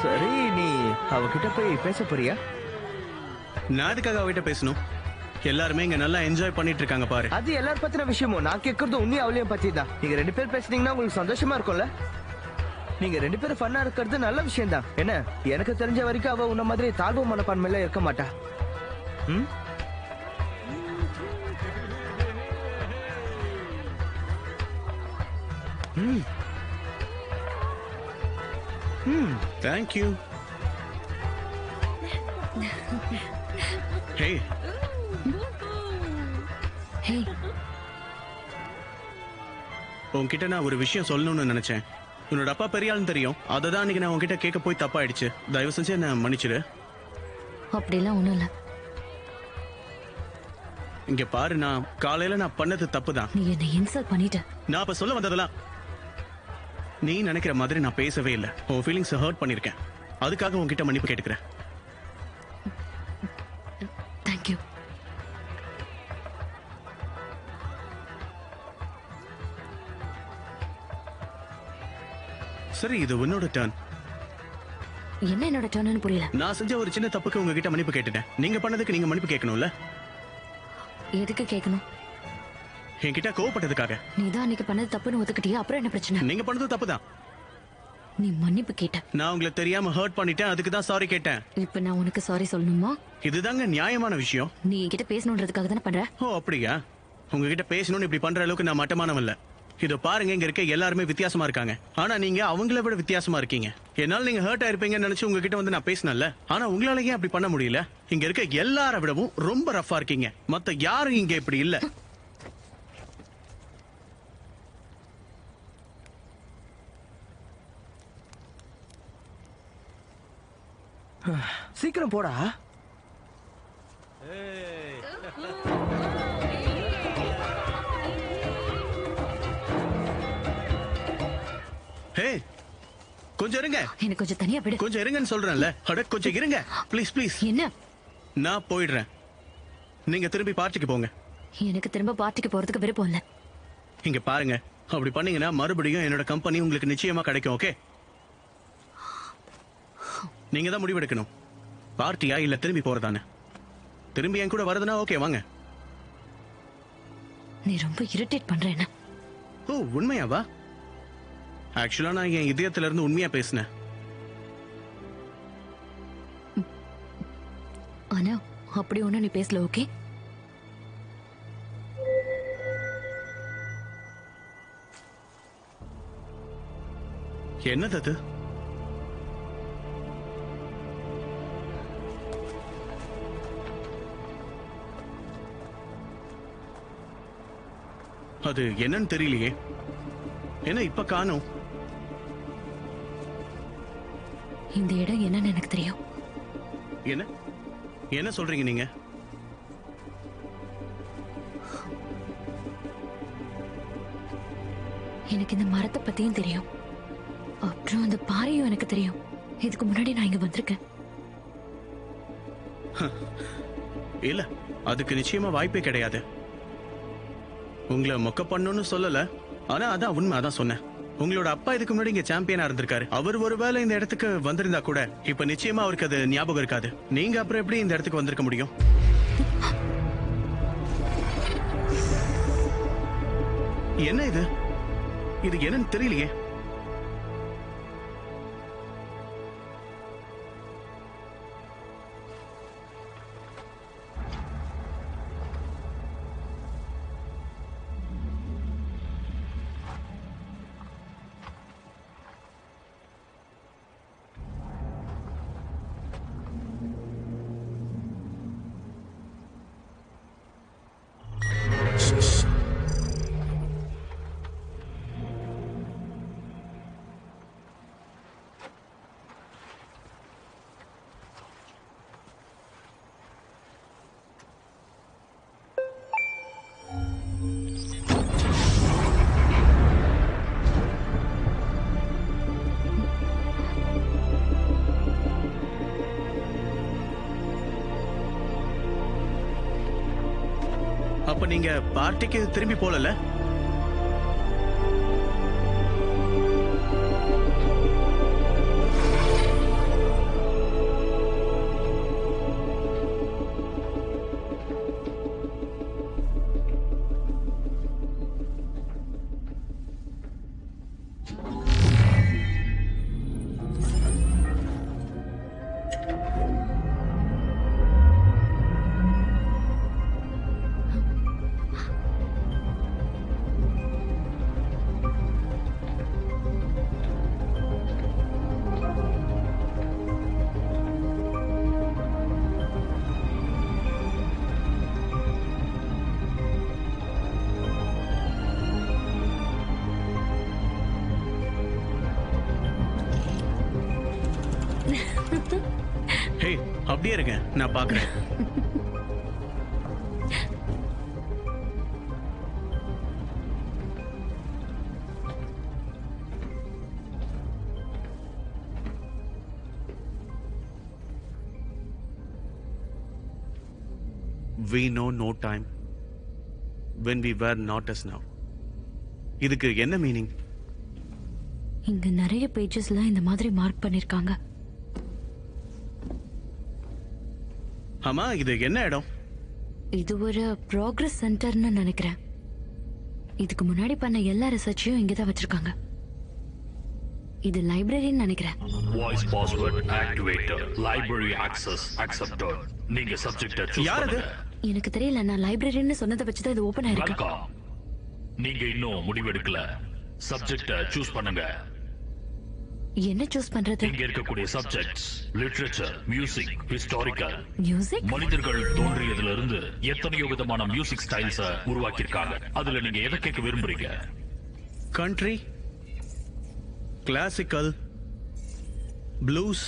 சரி, நீ அவகிட்ட போய் பேச போறியா? நான் எதுக்காக அவகிட்ட பேசணும்? எல்லாருமே இங்க நல்லா என்ஜாய் பண்ணிட்டு இருக்காங்க பாரு. அது எல்லாரும் பத்தின விஷயமும். நான் கேட்கறது உன்னையும் அவளையும் பத்தி தான். நீங்க 2 பேர் பேசுனீங்கன்னா உங்களுக்கு சந்தோஷமா இருக்கும்ல? நீங்க 2 பேரும் ஃபன்னா இருக்கிறது நல்ல விஷயம் தான். என்ன, எனக்கு தெரிஞ்ச வரைக்கும் அவ உன்ன மாதிரி தாழ்வு மனப்பான்மையில இருக்க மாட்டா. ம்? ம். ம். Thank you. Hey. ஹே, உன்கிட்ட நான் ஒரு விஷயம் சொல்லணும்னு நினைச்சேன். உன்னோட அப்பா பெரிய ஆளுன்னு தெரியும். அதை தான் அன்னைக்கு நான் உன்கிட்ட கேட்க போய் தப்பாயிடுச்சு. தயவு செஞ்சு என்ன மன்னிச்சிடு. அப்படிலாம் ஒண்ணும் இல்ல. இங்க பாரு, நான் காலையில நான் பண்ணது தப்பு தான். நீ என்னை இன்சல்ட் பண்ணிட்ட. நான் அப்ப சொல்ல வந்ததெல்லாம் நீ நினைக்கிற மாதிரி நான் பேசவே இல்லை. உன் ஃபீலிங்ஸ் ஹர்ட் பண்ணிருக்கேன். அதுக்காக உன்கிட்ட மன்னிப்பு கேட்டுக்கிறேன். தேங்க்யூ. சரி, இது உன்னோட டர்ன். என்ன என்னோட டர்ன்னு புரியல. நான் செஞ்ச ஒரு சின்ன தப்புக்கு உங்ககிட்ட மன்னிப்பு கேட்டுட்டேன். நீங்க பண்ணதுக்கு நீங்க மன்னிப்பு கேட்கணும்ல? எதுக்கு கேட்கணும்? என்கிட்ட கோவப்பட்டதுக்காக. நீ தான் அன்னைக்கு பண்ணது தப்புன்னு ஒத்துக்கிட்டியா? அப்புறம் என்ன பிரச்சனை? நீங்க பண்ணது தப்பு தான். நீ மன்னிப்பு கேட்ட. நான் உங்களை தெரியாம ஹர்ட் பண்ணிட்டேன். அதுக்கு தான் சாரி கேட்டேன். இப்ப நான் உனக்கு சாரி சொல்லணுமா? இதுதாங்க நியாயமான விஷயம். நீ என்கிட்ட பேசணுன்றதுக்காக தானே பண்ற? ஓ அப்படியா? உங்ககிட்ட பேசணும்னு இப்படி பண்ற அளவுக்கு நான் மட்டமானவன் இல்ல. இதோ பாருங்க, இங்க இருக்க எல்லாருமே வித்தியாசமா இருக்காங்க. ஆனா நீங்க அவங்கள விட வித்தியாசமா இருக்கீங்க. என்னால நீங்க ஹர்ட் ஆயிருப்பீங்கன்னு நினைச்சு உங்ககிட்ட வந்து நான் பேசினேன்ல. ஆனா உங்களால ஏன் அப்படி பண்ண முடியல? இங்க இருக்க எல்லார விடவும் ரொம்ப ரஃபா இருக்கீங்க. மத்த யாரும் இங்க இப்படி இல்ல. சீக்கிரம் போடா. ஹே, கொஞ்சம் இருங்க. எனக்கு கொஞ்சம் தனியா விடு. கொஞ்சம் இருங்கன்னு சொல்றேன்ல. அட கொஞ்சம் இருங்க ப்ளீஸ் ப்ளீஸ். என்ன? நான் போயிடுறேன். நீங்க திரும்பி பார்ட்டிக்கு போங்க. எனக்கு திரும்ப பார்ட்டிக்கு போறதுக்கு விருப்பம் இல்ல. இங்க பாருங்க, அப்படி பண்ணீங்கன்னா மறுபடியும் என்னோட கம்பெனி உங்களுக்கு நிச்சயமா கிடைக்கும். ஓகே, நீங்க தான் முடிவெடுக்கணும். பார்ட்டியா இல்ல திரும்பி போறதானே? திரும்பி என் கூட வரதுனா ஓகே, வாங்க. நீ ரொம்ப இரிட்டேட் பண்ற என்ன? ஓ உண்மையாவா? ஆக்சுவலா நான் என் இதயத்துல இருந்து உண்மையா பேசினேன். ஆனா அப்படி ஒண்ணும் நீ பேசல. ஓகே, என்னது அது? அது என்னன்னு தெரியலையே. என்ன இப்ப காணோம்? இந்த இடம் என்னன்னு எனக்கு தெரியும். என்ன என்ன சொல்றீங்க நீங்க? எனக்கு இந்த மரத்தை பத்தியும் தெரியும். அப்புறம் அந்த பாறையும் எனக்கு தெரியும். இதுக்கு முன்னாடி நான் இங்க வந்திருக்கேன். இல்ல, அதுக்கு நிச்சயமா வாய்ப்பே கிடையாது. உங்களை மொக்க பண்ணணும்னு சொல்லல, ஆனா அதான் உண்மை. அதான் சொன்னேன். உங்களோட அப்பா இதுக்கு முன்னாடி இங்க சாம்பியனா இருந்திருக்காரு. அவர் ஒருவேளை இந்த இடத்துக்கு வந்திருந்தா கூட இப்ப நிச்சயமா அவருக்கு அது ஞாபகம் இருக்காது. நீங்க அப்புறம் எப்படி இந்த இடத்துக்கு வந்திருக்க முடியும்? என்ன இது? இது என்னன்னு தெரியலையே. அப்ப நீங்க பார்ட்டிக்கு திரும்பி போகல? ஹே, அப்படியே இருங்க, நான் பாக்குறேன். We know no time when we were not as now. இதுக்கு என்ன மீனிங்? இங்க நிறைய பேஜஸ்ல இந்த மாதிரி மார்க் பண்ணிருக்காங்க. ஆமா, இது என்ன இடம்? இது ஒரு ப்ராக்ரஸ் சென்டர்னு நினைக்கிறேன். இதுக்கு முன்னாடி பண்ண எல்லா ரிசர்ச்சையும் இங்கதான் வச்சிருக்காங்க. இது லைப்ரரின்னு நினைக்கிறேன். Voice password activator, library access accepted. நீங்க சப்ஜெக்ட்ட சூஸ் பண்ணுங்க. எனக்கு தெரியல, நான் லைப்ரரின்னு சொன்னதை வச்சு தான் இது ஓபன் ஆயிருக்கு. நீங்க இன்னும் முடிவெடுக்கல. சப்ஜெக்ட்ட சூஸ் பண்ணுங்க. என்ன சூஸ் பண்றது? இங்க இருக்கக்கூடிய subjects literature, music, historical. Music? மனிதர்கள் தோன்றியதுல இருந்து எத்தனையோ விதமான மியூசிக் ஸ்டைல்ஸ உருவாக்கி இருக்காங்க. அதுல நீங்க எதை கேட்க விரும்புறீங்க? கண்ட்ரி, கிளாசிக்கல், ப்ளூஸ்,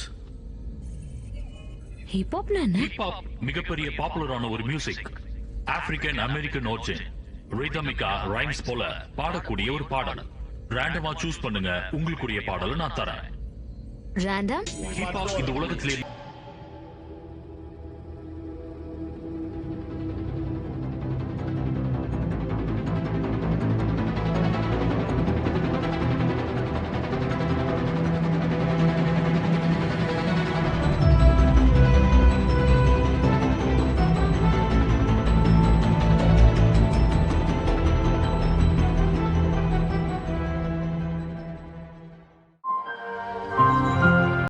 ஹிப்ஹாப்ல என்ன? ஹிப்ஹாப் மிகப்பெரிய பாப்புலரான ஒரு மியூசிக். ஆப்பிரிக்கன் அமெரிக்கன் ஒரிஜின், ரிதமிக்கா, ரைம்ஸ் போல பாடக்கூடிய ஒரு பாடல். ரேண்டமா சூஸ் பண்ணுங்க, உங்களுக்குரிய பாடலை நான் தரேன். ரேண்டம்? ஹிப்ஹாப் இந்த உலகத்திலே